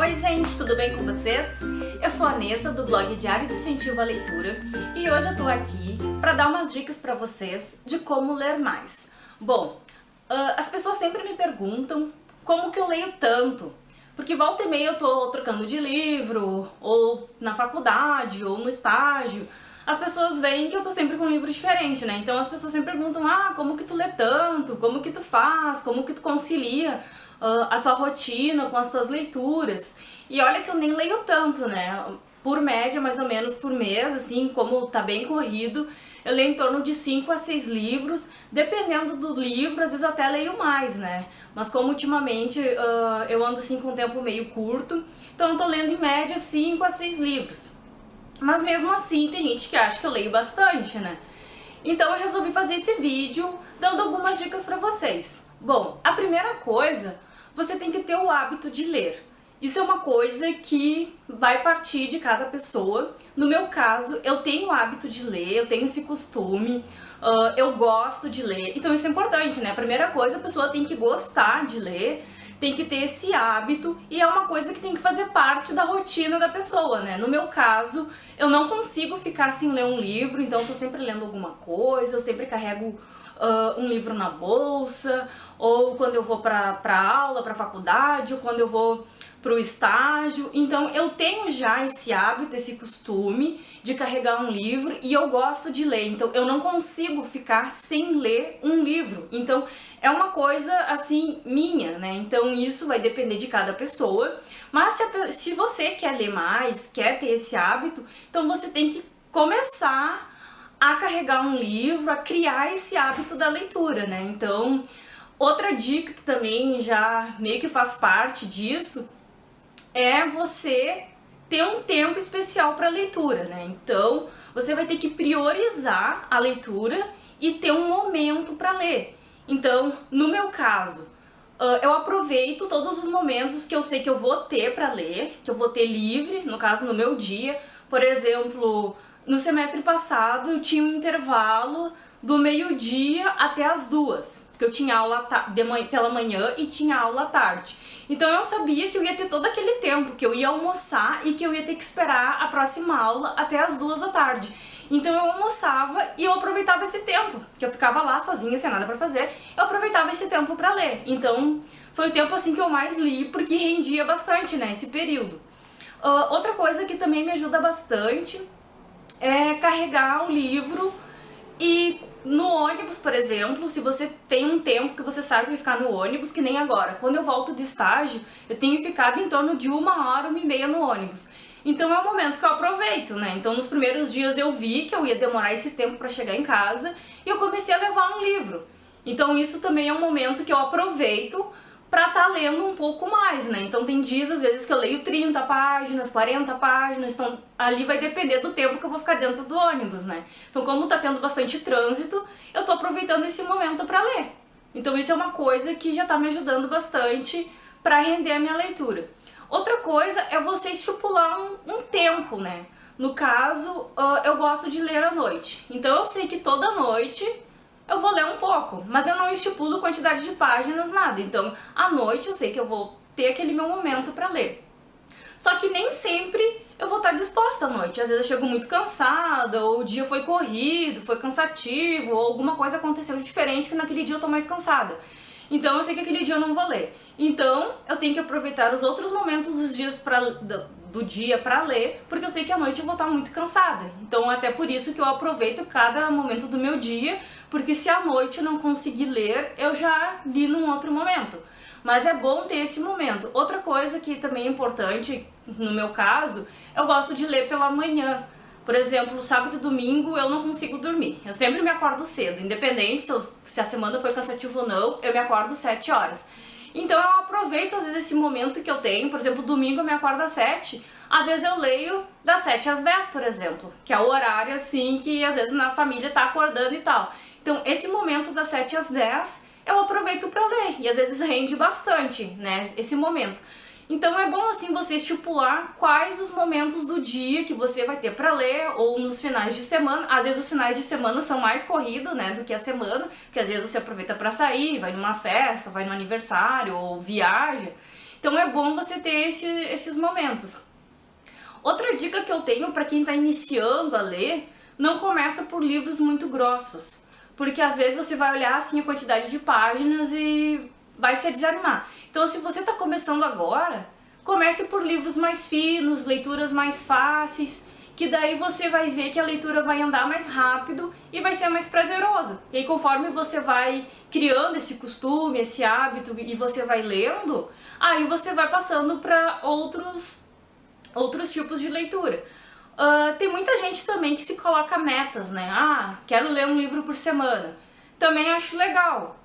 Oi gente, tudo bem com vocês? Eu sou a Nessa do blog Diário de Incentivo à Leitura e hoje eu tô aqui para dar umas dicas para vocês de como ler mais. Bom, as pessoas sempre me perguntam como que eu leio tanto, porque volta e meia eu tô trocando de livro, ou na faculdade, ou no estágio. As pessoas veem que eu tô sempre com um livro diferente, né? Então as pessoas sempre perguntam, como que tu lê tanto? Como que tu faz? Como que tu concilia a tua rotina com as tuas leituras? E olha que eu nem leio tanto, né? Por média, mais ou menos por mês, assim, como tá bem corrido, eu leio em torno de 5 a 6 livros, dependendo do livro, às vezes eu até leio mais, né? Mas como ultimamente eu ando assim com um tempo meio curto, então eu tô lendo em média 5 a 6 livros. Mas mesmo assim tem gente que acha que eu leio bastante, né? Então eu resolvi fazer esse vídeo dando algumas dicas pra vocês. Bom, a primeira coisa, você tem que ter o hábito de ler. Isso é uma coisa que vai partir de cada pessoa. No meu caso, eu tenho o hábito de ler, eu tenho esse costume, eu gosto de ler. Então isso é importante, né? A primeira coisa, a pessoa tem que gostar de ler, tem que ter esse hábito e é uma coisa que tem que fazer parte da rotina da pessoa, né? No meu caso, eu não consigo ficar sem ler um livro, então eu tô sempre lendo alguma coisa, eu sempre carrego um livro na bolsa, ou quando eu vou pra aula, pra faculdade, ou quando eu vou pro estágio. Então eu tenho já esse hábito, esse costume de carregar um livro e eu gosto de ler, então eu não consigo ficar sem ler um livro. Então é uma coisa assim minha, né? Então isso vai depender de cada pessoa, mas se você quer ler mais, quer ter esse hábito, então você tem que começar a carregar um livro, a criar esse hábito da leitura, né? Então, outra dica que também já meio que faz parte disso é você ter um tempo especial para leitura, né? Então, você vai ter que priorizar a leitura e ter um momento para ler. Então, no meu caso, eu aproveito todos os momentos que eu sei que eu vou ter para ler, que eu vou ter livre, no caso, no meu dia. Por exemplo, no semestre passado eu tinha um intervalo do meio-dia até as 2, porque eu tinha aula pela manhã e tinha aula à tarde. Então eu sabia que eu ia ter todo aquele tempo, que eu ia almoçar e que eu ia ter que esperar a próxima aula até as 2 da tarde. Então eu almoçava e eu aproveitava esse tempo, que eu ficava lá sozinha, sem nada pra fazer, eu aproveitava esse tempo pra ler. Então foi o tempo assim que eu mais li, porque rendia bastante, né, esse período. Outra coisa que também me ajuda bastante é carregar o livro e no ônibus, por exemplo, se você tem um tempo que você sabe que vai ficar no ônibus, que nem agora. Quando eu volto de estágio, eu tenho ficado em torno de 1 hora, 1h30 no ônibus. Então é o momento que eu aproveito, né? Então nos primeiros dias eu vi que eu ia demorar esse tempo para chegar em casa e eu comecei a levar um livro. Então isso também é um momento que eu aproveito pra estar lendo um pouco mais, né? Então tem dias, às vezes, que eu leio 30 páginas, 40 páginas, então ali vai depender do tempo que eu vou ficar dentro do ônibus, né? Então como tá tendo bastante trânsito, eu tô aproveitando esse momento pra ler. Então isso é uma coisa que já tá me ajudando bastante pra render a minha leitura. Outra coisa é você estipular um tempo, né? No caso, eu gosto de ler à noite. Então eu sei que toda noite eu vou ler um pouco, mas eu não estipulo quantidade de páginas, nada. Então, à noite eu sei que eu vou ter aquele meu momento pra ler. Só que nem sempre eu vou estar disposta à noite. Às vezes eu chego muito cansada, ou o dia foi corrido, foi cansativo, ou alguma coisa aconteceu diferente que naquele dia eu tô mais cansada. Então eu sei que aquele dia eu não vou ler. Então eu tenho que aproveitar os outros momentos dos dias do dia pra ler, porque eu sei que à noite eu vou estar muito cansada. Então até por isso que eu aproveito cada momento do meu dia, porque se à noite eu não conseguir ler, eu já li num outro momento. Mas é bom ter esse momento. Outra coisa que também é importante, no meu caso, eu gosto de ler pela manhã. Por exemplo, sábado e domingo eu não consigo dormir. Eu sempre me acordo cedo, independente se a semana foi cansativa ou não, eu me acordo 7 horas. Então eu aproveito às vezes esse momento que eu tenho, por exemplo, domingo eu me acordo às 7, às vezes eu leio das 7 às 10, por exemplo, que é o horário assim que às vezes na família tá acordando e tal. Então esse momento das 7 às 10 eu aproveito pra ler e às vezes rende bastante, né, esse momento. Então é bom assim você estipular quais os momentos do dia que você vai ter pra ler, ou nos finais de semana. Às vezes os finais de semana são mais corridos, né, do que a semana, porque às vezes você aproveita pra sair, vai numa festa, vai no aniversário ou viaja. Então é bom você ter esses momentos. Outra dica que eu tenho para quem está iniciando a ler, não começa por livros muito grossos, porque às vezes você vai olhar assim a quantidade de páginas e vai se desanimar. Então se você está começando agora, comece por livros mais finos, leituras mais fáceis, que daí você vai ver que a leitura vai andar mais rápido e vai ser mais prazeroso. E aí conforme você vai criando esse costume, esse hábito e você vai lendo, aí você vai passando para outros tipos de leitura. Tem muita gente também que se coloca metas, né? Quero ler um livro por semana. Também acho legal.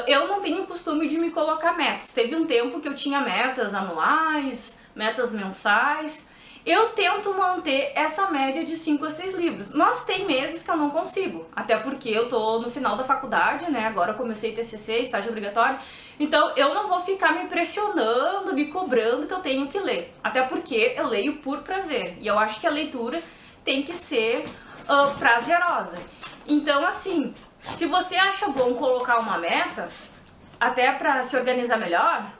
Eu não tenho o costume de me colocar metas. Teve um tempo que eu tinha metas anuais, metas mensais. Eu tento manter essa média de 5 a 6 livros, mas tem meses que eu não consigo, até porque eu tô no final da faculdade, né, agora eu comecei TCC, estágio obrigatório, então eu não vou ficar me pressionando, me cobrando que eu tenho que ler, até porque eu leio por prazer, e eu acho que a leitura tem que ser prazerosa. Então assim, se você acha bom colocar uma meta, até pra se organizar melhor,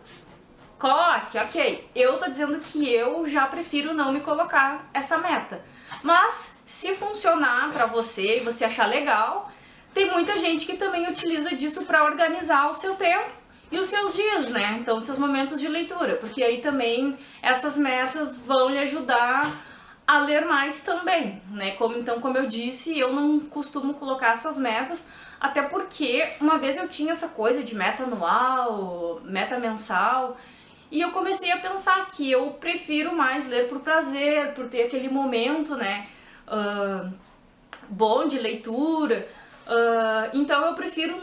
coloque, ok. Eu tô dizendo que eu já prefiro não me colocar essa meta. Mas, se funcionar pra você e você achar legal, tem muita gente que também utiliza disso pra organizar o seu tempo e os seus dias, né? Então, os seus momentos de leitura. Porque aí também essas metas vão lhe ajudar a ler mais também, né? Como eu disse, eu não costumo colocar essas metas, até porque uma vez eu tinha essa coisa de meta anual, meta mensal, e eu comecei a pensar que eu prefiro mais ler por prazer, por ter aquele momento, né, bom de leitura. Então eu prefiro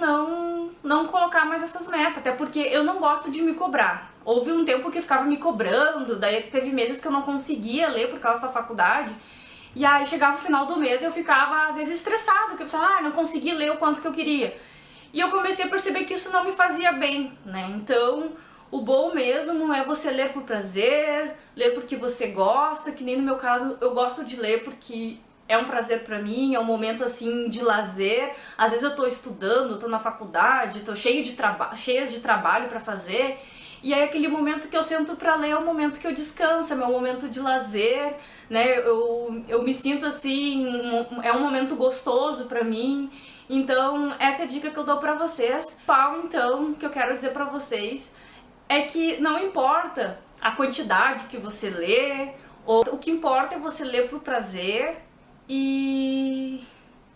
não colocar mais essas metas, até porque eu não gosto de me cobrar. Houve um tempo que eu ficava me cobrando, daí teve meses que eu não conseguia ler por causa da faculdade, e aí chegava o final do mês e eu ficava às vezes estressada, porque eu pensava, não consegui ler o quanto que eu queria. E eu comecei a perceber que isso não me fazia bem, né, então o bom mesmo é você ler por prazer, ler porque você gosta, que nem no meu caso eu gosto de ler porque é um prazer pra mim, é um momento assim de lazer. Às vezes eu tô estudando, tô na faculdade, tô cheia de trabalho pra fazer, e aí aquele momento que eu sento pra ler é o momento que eu descanso, é meu momento de lazer, né? Eu me sinto assim, é um momento gostoso pra mim. Então essa é a dica que eu dou pra vocês. Então, que eu quero dizer pra vocês é que não importa a quantidade que você lê, o que importa é você ler por prazer e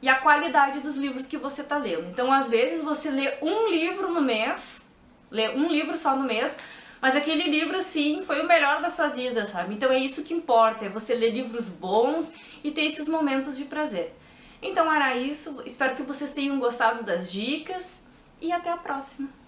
a qualidade dos livros que você está lendo. Então, às vezes, você lê um livro no mês, lê um livro só no mês, mas aquele livro, assim, foi o melhor da sua vida, sabe? Então é isso que importa, é você ler livros bons e ter esses momentos de prazer. Então era isso, espero que vocês tenham gostado das dicas e até a próxima!